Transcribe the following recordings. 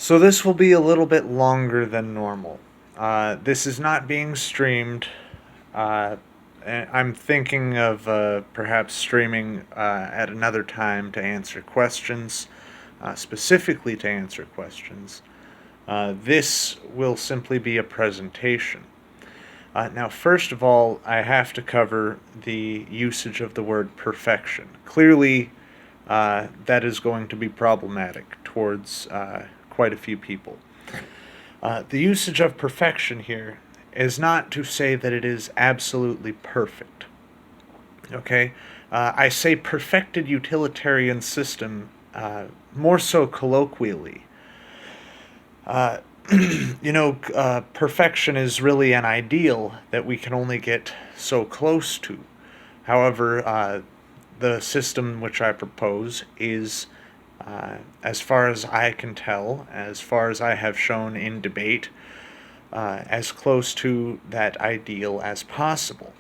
So this will be a little bit longer than normal. This is not being streamed. Uh, I'm thinking of perhaps streaming at another time to answer questions, specifically to answer questions. This will simply be a presentation. Now, first of all, I have to cover the usage of the word perfection. Clearly, that is going to be problematic towards quite a few people. The usage of perfection here is not to say that it is absolutely perfect. Okay? I say perfected utilitarian system more so colloquially. Uh, perfection is really an ideal that we can only get so close to. However, the system which I propose is, as far as I can tell, as far as I have shown in debate, as close to that ideal as possible.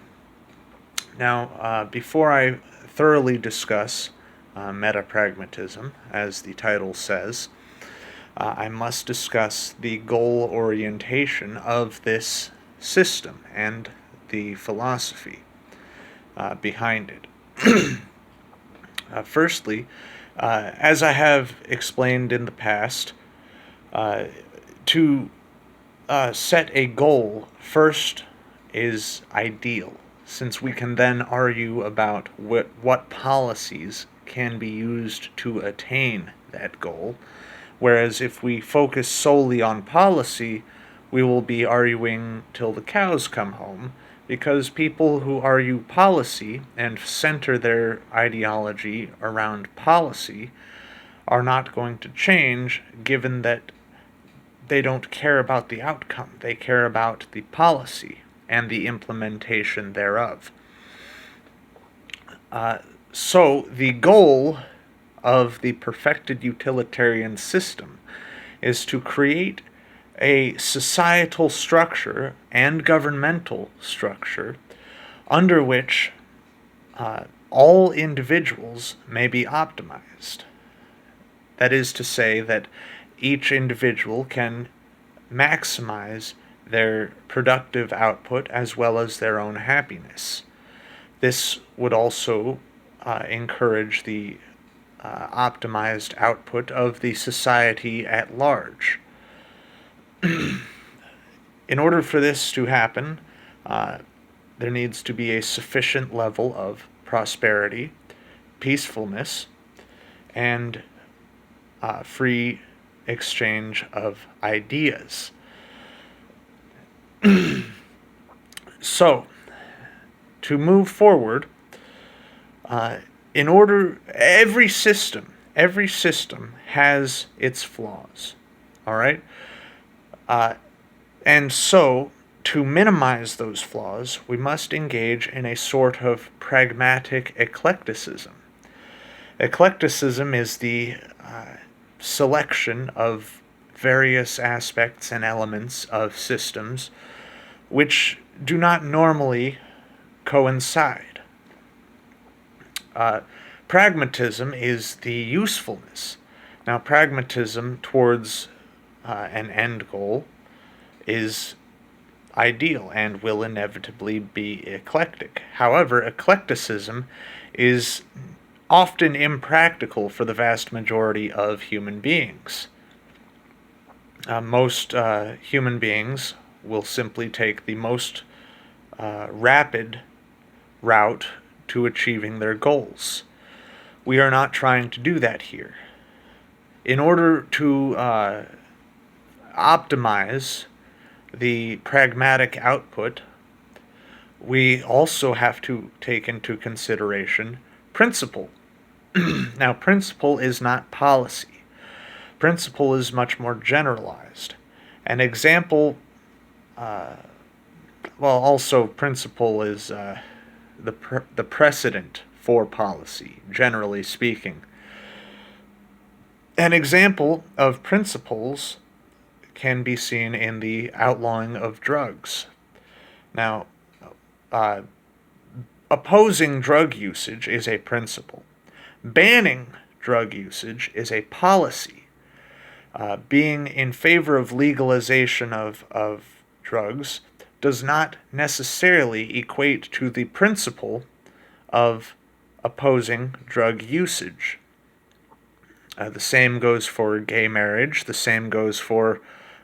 Now, before I thoroughly discuss Meta-Pragmatism, as the title says, I must discuss the goal orientation of this system and the philosophy behind it. Firstly, as I have explained in the past, to set a goal first is ideal, since we can then argue about what policies can be used to attain that goal. Whereas if we focus solely on policy, we will be arguing till the cows come home, because people who argue policy and center their ideology around policy are not going to change, given that they don't care about the outcome. They care about the policy and the implementation thereof. So the goal of the perfected utilitarian system is to create a societal structure and governmental structure under which all individuals may be optimized. That is to say that each individual can maximize their productive output as well as their own happiness. This would also encourage the optimized output of the society at large. In order for this to happen, there needs to be a sufficient level of prosperity, peacefulness, and free exchange of ideas. So, to move forward, every system has its flaws. All right? And so, to minimize those flaws, we must engage in a sort of pragmatic eclecticism. Eclecticism is the selection of various aspects and elements of systems which do not normally coincide. Pragmatism is the usefulness. Now, pragmatism towards an end goal is ideal and will inevitably be eclectic. However, eclecticism is often impractical for the vast majority of human beings. Most human beings will simply take the most rapid route to achieving their goals. We are not trying to do that here. In order to optimize the pragmatic output, we also have to take into consideration principle. Now, principle is not policy. Principle is much more generalized. An example, also principle is the precedent for policy, generally speaking. An example of principles can be seen in the outlawing of drugs. Now, opposing drug usage is a principle. Banning drug usage is a policy. being in favor of legalization of drugs does not necessarily equate to the principle of opposing drug usage. The same goes for gay marriage. The same goes for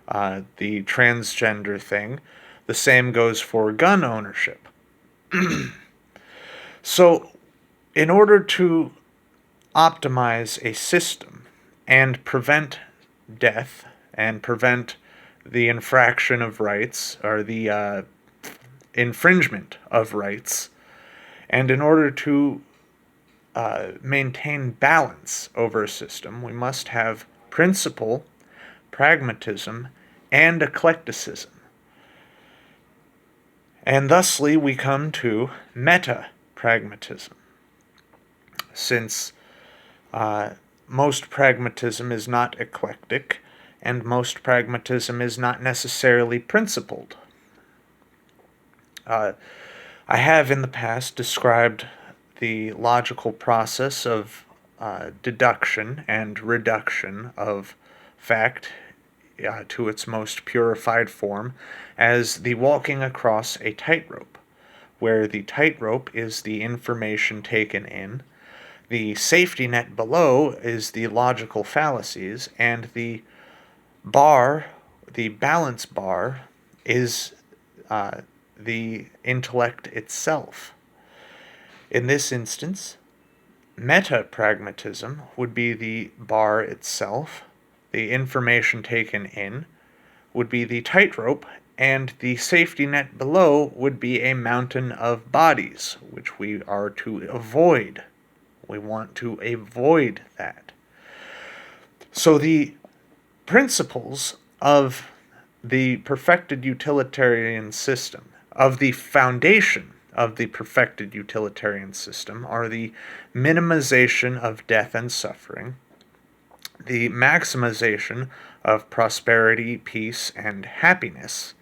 the transgender thing. The same goes for gun ownership. So, in order to optimize a system and prevent death and prevent the infraction of rights or the infringement of rights, and in order to maintain balance over a system, we must have principle, pragmatism, and eclecticism. And thusly we come to meta-pragmatism. Since most pragmatism is not eclectic, and most pragmatism is not necessarily principled. I have in the past described the logical process of deduction and reduction of fact to its most purified form as the walking across a tightrope, where the tightrope is the information taken in, the safety net below is the logical fallacies, and the bar, the balance bar, is the intellect itself. In this instance, meta-pragmatism would be the bar itself, the information taken in would be the tightrope, and the safety net below would be a mountain of bodies, which we are to avoid. We want to avoid that. So the principles of the perfected utilitarian system, of the foundation of the perfected utilitarian system, are the minimization of death and suffering, the maximization of prosperity, peace, and happiness,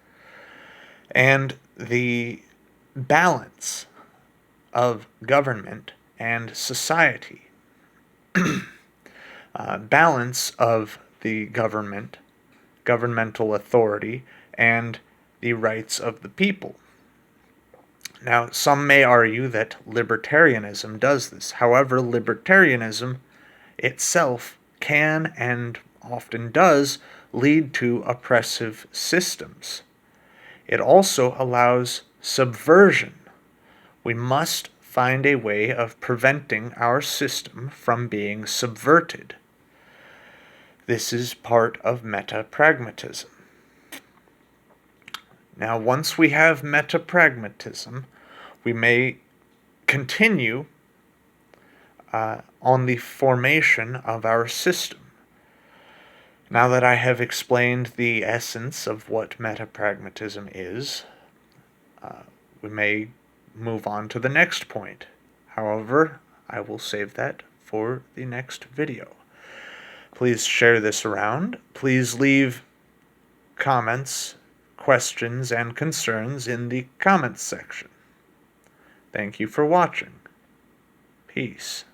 and the balance of government and society. Balance of the government, governmental authority, and the rights of the people. Now, some may argue that libertarianism does this. However, libertarianism itself can and often does lead to oppressive systems. It also allows subversion. We must find a way of preventing our system from being subverted. This is part of meta-pragmatism. Now, once we have meta-pragmatism, we may continue on the formation of our system. Now that I have explained the essence of what meta-pragmatism is, we may move on to the next point. However, I will save that for the next video. Please share this around. Please leave comments, questions, and concerns in the comments section. Thank you for watching. Peace.